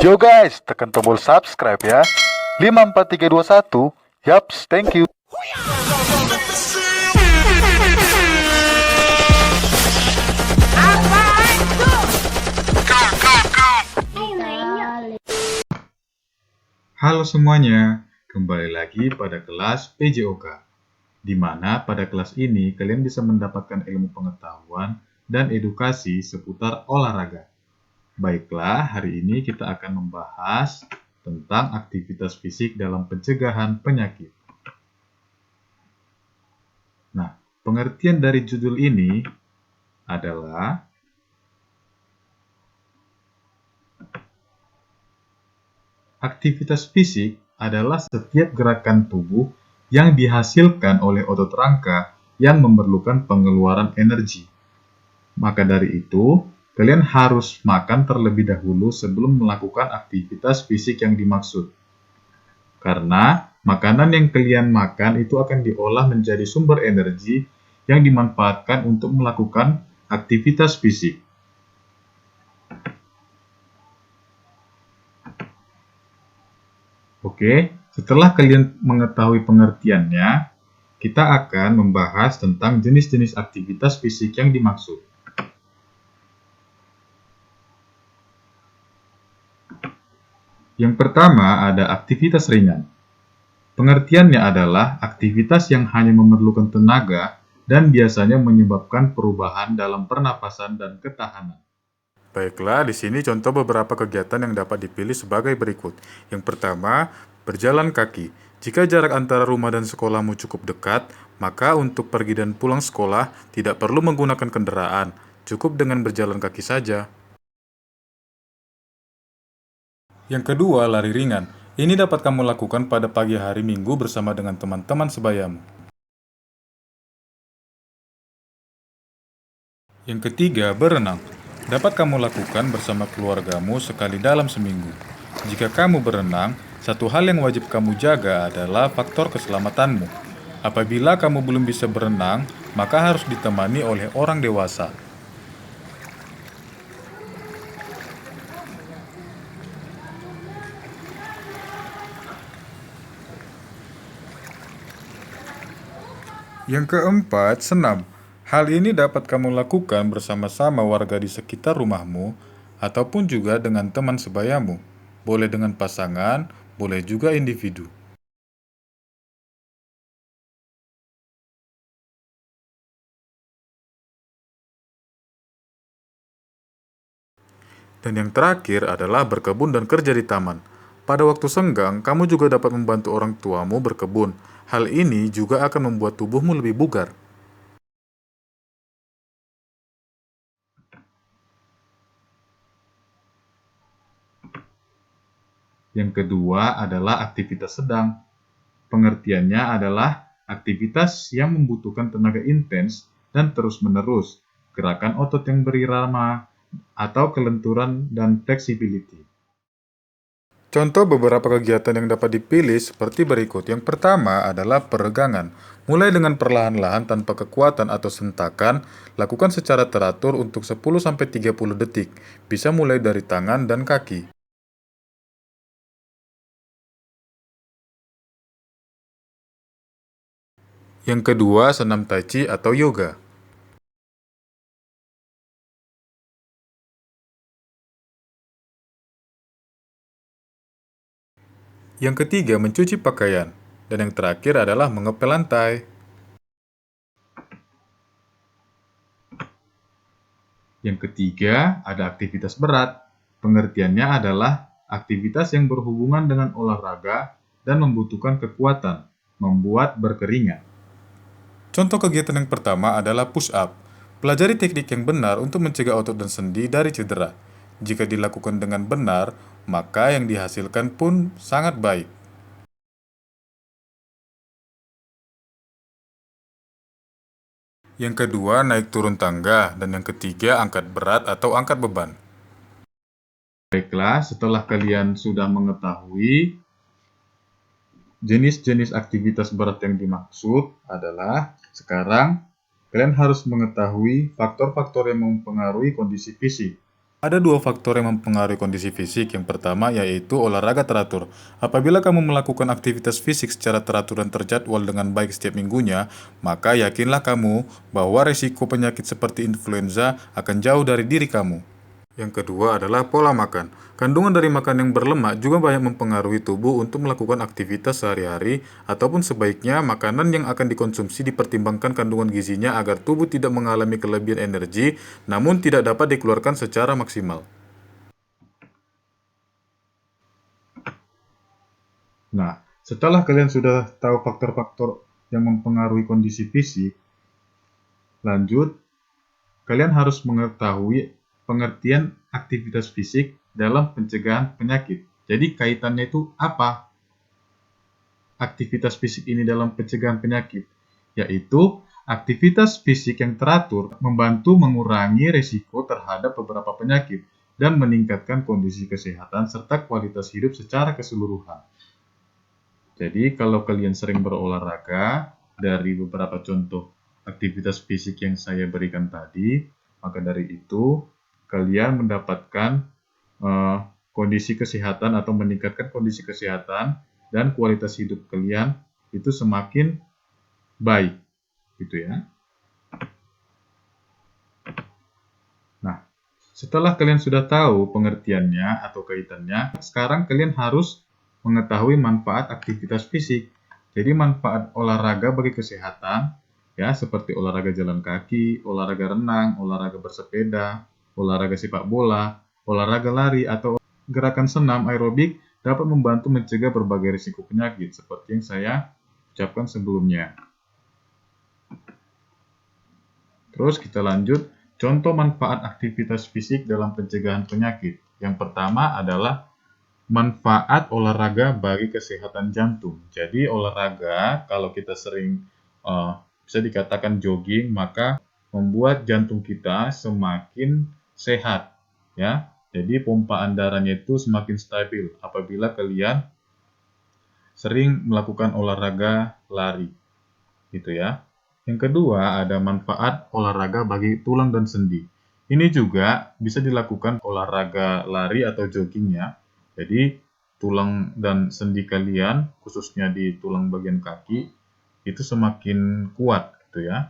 Yo guys, tekan tombol subscribe ya. 54321. Yaps, thank you. Halo semuanya, kembali lagi pada kelas PJOK, di mana pada kelas ini kalian bisa mendapatkan ilmu pengetahuan dan edukasi seputar olahraga. Baiklah, hari ini kita akan membahas tentang aktivitas fisik dalam pencegahan penyakit. Nah, pengertian dari judul ini adalah aktivitas fisik adalah setiap gerakan tubuh yang dihasilkan oleh otot rangka yang memerlukan pengeluaran energi. Maka dari itu, kalian harus makan terlebih dahulu sebelum melakukan aktivitas fisik yang dimaksud. Karena makanan yang kalian makan itu akan diolah menjadi sumber energi yang dimanfaatkan untuk melakukan aktivitas fisik. Oke, setelah kalian mengetahui pengertiannya, kita akan membahas tentang jenis-jenis aktivitas fisik yang dimaksud. Yang pertama ada aktivitas ringan. Pengertiannya adalah aktivitas yang hanya memerlukan tenaga dan biasanya menyebabkan perubahan dalam pernapasan dan ketahanan. Baiklah, di sini contoh beberapa kegiatan yang dapat dipilih sebagai berikut. Yang pertama, berjalan kaki. Jika jarak antara rumah dan sekolahmu cukup dekat, maka untuk pergi dan pulang sekolah tidak perlu menggunakan kendaraan, cukup dengan berjalan kaki saja. Yang kedua, lari ringan. Ini dapat kamu lakukan pada pagi hari Minggu bersama dengan teman-teman sebayamu. Yang ketiga, berenang. Dapat kamu lakukan bersama keluargamu sekali dalam seminggu. Jika kamu berenang, satu hal yang wajib kamu jaga adalah faktor keselamatanmu. Apabila kamu belum bisa berenang, maka harus ditemani oleh orang dewasa. Yang keempat, senam. Hal ini dapat kamu lakukan bersama-sama warga di sekitar rumahmu, ataupun juga dengan teman sebayamu. Boleh dengan pasangan, boleh juga individu. Dan yang terakhir adalah berkebun dan kerja di taman. Pada waktu senggang, kamu juga dapat membantu orang tuamu berkebun. Hal ini juga akan membuat tubuhmu lebih bugar. Yang kedua adalah aktivitas sedang. Pengertiannya adalah aktivitas yang membutuhkan tenaga intens dan terus-menerus, gerakan otot yang berirama, atau kelenturan dan flexibility. Contoh beberapa kegiatan yang dapat dipilih seperti berikut. Yang pertama adalah peregangan. Mulai dengan perlahan-lahan tanpa kekuatan atau sentakan, lakukan secara teratur untuk 10-30 detik. Bisa mulai dari tangan dan kaki. Yang kedua, senam tai chi atau yoga. Yang ketiga, mencuci pakaian. Dan yang terakhir adalah mengepel lantai. Yang ketiga, ada aktivitas berat. Pengertiannya adalah aktivitas yang berhubungan dengan olahraga dan membutuhkan kekuatan, membuat berkeringat. Contoh kegiatan yang pertama adalah push-up. Pelajari teknik yang benar untuk mencegah otot dan sendi dari cedera. Jika dilakukan dengan benar, maka yang dihasilkan pun sangat baik. Yang kedua, naik turun tangga. Dan yang ketiga, angkat berat atau angkat beban. Baiklah, setelah kalian sudah mengetahui jenis-jenis aktivitas berat yang dimaksud adalah sekarang kalian harus mengetahui faktor-faktor yang mempengaruhi kondisi fisik. Ada dua faktor yang mempengaruhi kondisi fisik. Yang pertama yaitu olahraga teratur. Apabila kamu melakukan aktivitas fisik secara teratur dan terjadwal dengan baik setiap minggunya, maka yakinlah kamu bahwa resiko penyakit seperti influenza akan jauh dari diri kamu. Yang kedua adalah pola makan. Kandungan dari makan yang berlemak juga banyak mempengaruhi tubuh untuk melakukan aktivitas sehari-hari, ataupun sebaiknya makanan yang akan dikonsumsi dipertimbangkan kandungan gizinya agar tubuh tidak mengalami kelebihan energi, namun tidak dapat dikeluarkan secara maksimal. Nah, setelah kalian sudah tahu faktor-faktor yang mempengaruhi kondisi fisik, lanjut, kalian harus mengetahui pengertian aktivitas fisik dalam pencegahan penyakit. Jadi kaitannya itu apa? Aktivitas fisik ini dalam pencegahan penyakit, yaitu aktivitas fisik yang teratur membantu mengurangi risiko terhadap beberapa penyakit dan meningkatkan kondisi kesehatan serta kualitas hidup secara keseluruhan. Jadi kalau kalian sering berolahraga, dari beberapa contoh aktivitas fisik yang saya berikan tadi, maka dari itu kalian mendapatkan kondisi kesehatan atau meningkatkan kondisi kesehatan dan kualitas hidup kalian itu semakin baik, gitu ya. Nah, setelah kalian sudah tahu pengertiannya atau kaitannya, sekarang kalian harus mengetahui manfaat aktivitas fisik. Jadi manfaat olahraga bagi kesehatan, ya seperti olahraga jalan kaki, olahraga renang, olahraga bersepeda, olahraga sepak bola, olahraga lari, atau gerakan senam aerobik dapat membantu mencegah berbagai risiko penyakit seperti yang saya ucapkan sebelumnya. Terus kita lanjut, contoh manfaat aktivitas fisik dalam pencegahan penyakit. Yang pertama adalah manfaat olahraga bagi kesehatan jantung. Jadi olahraga kalau kita sering bisa dikatakan jogging, maka membuat jantung kita semakin sehat, ya. Jadi pompaan darahnya itu semakin stabil apabila kalian sering melakukan olahraga lari, gitu ya. Yang kedua ada manfaat olahraga bagi tulang dan sendi. Ini juga bisa dilakukan olahraga lari atau jogging ya. Jadi tulang dan sendi kalian, khususnya di tulang bagian kaki, itu semakin kuat gitu ya.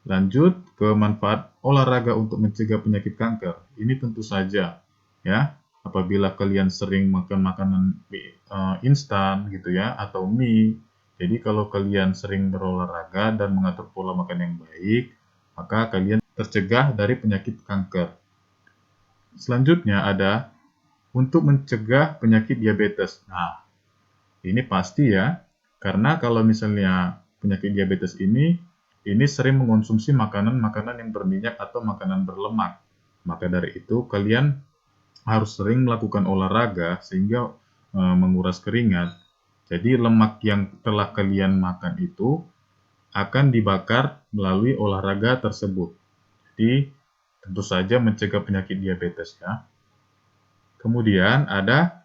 Lanjut ke manfaat olahraga untuk mencegah penyakit kanker. Ini tentu saja ya, apabila kalian sering makan makanan instan gitu ya atau mie. Jadi kalau kalian sering berolahraga dan mengatur pola makan yang baik, maka kalian tercegah dari penyakit kanker. Selanjutnya ada untuk mencegah penyakit diabetes. Nah, ini pasti ya, karena kalau misalnya penyakit diabetes ini sering mengonsumsi makanan-makanan yang berminyak atau makanan berlemak. Maka dari itu kalian harus sering melakukan olahraga sehingga menguras keringat. Jadi lemak yang telah kalian makan itu akan dibakar melalui olahraga tersebut. Jadi tentu saja mencegah penyakit diabetes ya. Kemudian ada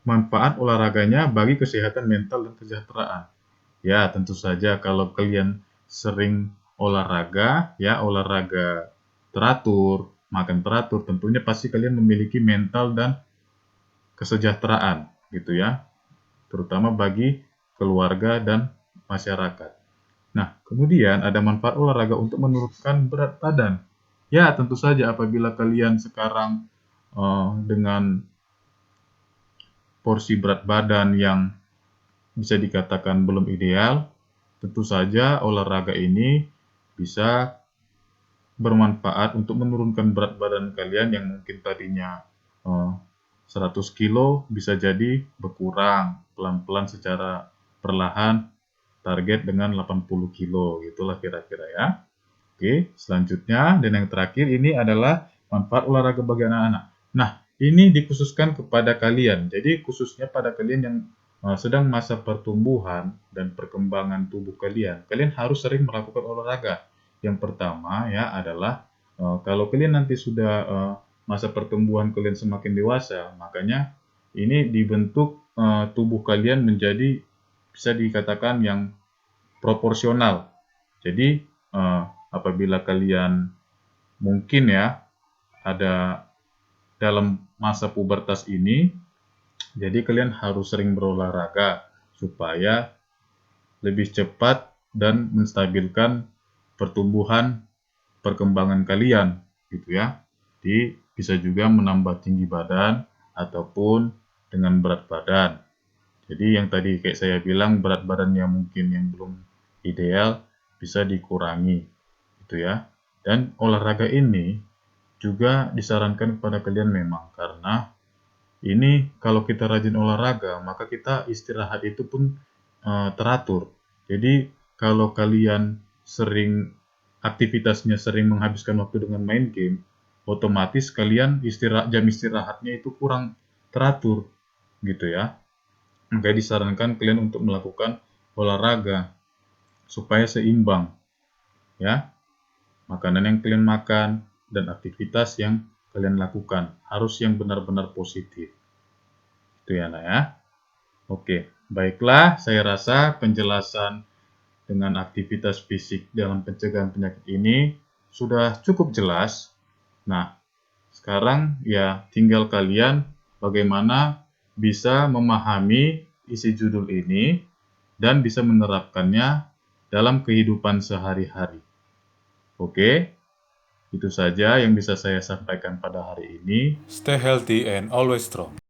manfaat olahraganya bagi kesehatan mental dan kesejahteraan. Ya, tentu saja kalau kalian sering olahraga, ya olahraga teratur, makan teratur, tentunya pasti kalian memiliki mental dan kesejahteraan, gitu ya. Terutama bagi keluarga dan masyarakat. Nah, kemudian ada manfaat olahraga untuk menurunkan berat badan. Ya, tentu saja apabila kalian sekarang dengan porsi berat badan yang bisa dikatakan belum ideal, tentu saja olahraga ini bisa bermanfaat untuk menurunkan berat badan kalian yang mungkin tadinya 100 kilo bisa jadi berkurang pelan-pelan secara perlahan, target dengan 80 kilo, gitulah kira-kira ya. Oke, selanjutnya dan yang terakhir ini adalah manfaat olahraga bagi anak-anak. Nah, ini dikhususkan kepada kalian. Jadi khususnya pada kalian yang sedang masa pertumbuhan dan perkembangan tubuh kalian. Kalian harus sering melakukan olahraga. Yang pertama ya adalah kalau kalian nanti sudah masa pertumbuhan kalian semakin dewasa, makanya ini dibentuk tubuh kalian menjadi bisa dikatakan yang proporsional. Jadi apabila kalian mungkin ya ada dalam masa pubertas ini, jadi kalian harus sering berolahraga supaya lebih cepat dan menstabilkan pertumbuhan perkembangan kalian gitu ya. Jadi bisa juga menambah tinggi badan ataupun dengan berat badan. Jadi yang tadi kayak saya bilang berat badan yang mungkin yang belum ideal bisa dikurangi gitu ya. Dan olahraga ini juga disarankan kepada kalian memang karena ini kalau kita rajin olahraga maka kita istirahat itu pun teratur. Jadi kalau kalian sering aktivitasnya sering menghabiskan waktu dengan main game, otomatis kalian jam istirahatnya itu kurang teratur gitu ya. Maka disarankan kalian untuk melakukan olahraga supaya seimbang ya. Makanan yang kalian makan dan aktivitas yang kalian lakukan harus yang benar-benar positif. Itu ya, Nak ya. Oke, baiklah, saya rasa penjelasan dengan aktivitas fisik dalam pencegahan penyakit ini sudah cukup jelas. Nah, sekarang ya tinggal kalian bagaimana bisa memahami isi judul ini dan bisa menerapkannya dalam kehidupan sehari-hari. Oke, itu saja yang bisa saya sampaikan pada hari ini. Stay healthy and always strong.